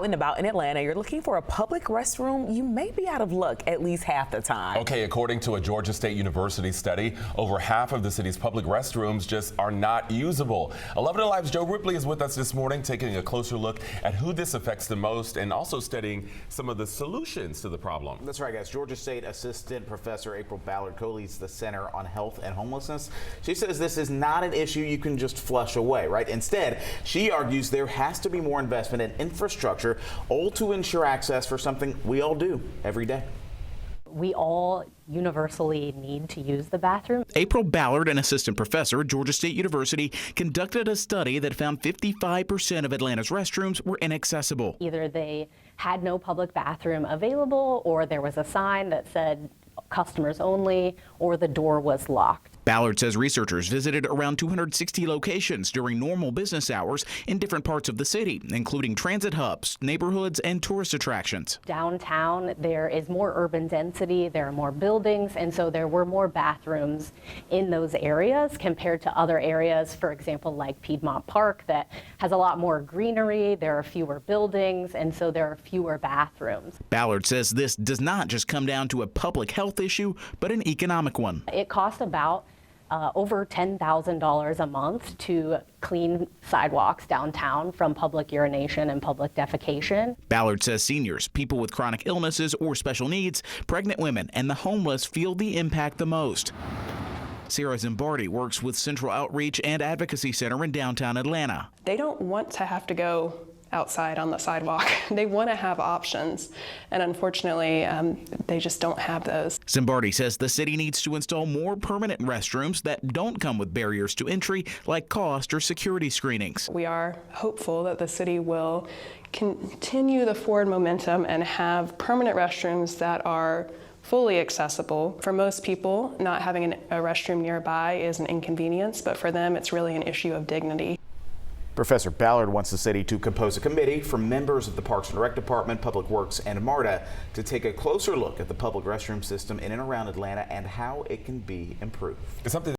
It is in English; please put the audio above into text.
And about in Atlanta, you're looking for a public restroom, you may be out of luck at least half the time. Okay, according to a Georgia State University study, over half of the city's public restrooms just are not usable. 11 Alive's Joe Ripley is with us this morning, taking a closer look at who this affects the most and also studying some of the solutions to the problem. That's right, guys. Georgia State Assistant Professor April Ballard co-leads the Center on Health and Homelessness. She says this is not an issue you can just flush away, right? Instead, she argues there has to be more investment in infrastructure, all to ensure access for something we all do every day. We all universally need to use the bathroom. April Ballard, an assistant professor at Georgia State University, conducted a study that found 55% of Atlanta's restrooms were inaccessible. Either they had no public bathroom available, or there was a sign that said customers only, or the door was locked. Ballard says researchers visited around 260 locations during normal business hours in different parts of the city, including transit hubs, neighborhoods, and tourist attractions. Downtown, there is more urban density, there are more buildings, and so there were more bathrooms in those areas compared to other areas, for example, like Piedmont Park, that has a lot more greenery, there are fewer buildings, and so there are fewer bathrooms. Ballard says this does not just come down to a public health issue, but an economic one. It costs about over $10,000 a month to clean sidewalks downtown from public urination and public defecation. Ballard says seniors, people with chronic illnesses or special needs, pregnant women, and the homeless feel the impact the most. Sarah Zimbardi works with Central Outreach and Advocacy Center in downtown Atlanta. They don't want to have to go outside on the sidewalk. They want to have options, and unfortunately, they just don't have those. Zimbardi says the city needs to install more permanent restrooms that don't come with barriers to entry like cost or security screenings. We are hopeful that the city will continue the forward momentum and have permanent restrooms that are fully accessible. For most people, not having a restroom nearby is an inconvenience, but for them, it's really an issue of dignity. Professor Ballard wants the city to compose a committee from members of the Parks and Rec Department, Public Works, and MARTA to take a closer look at the public restroom system in and around Atlanta and how it can be improved. It's something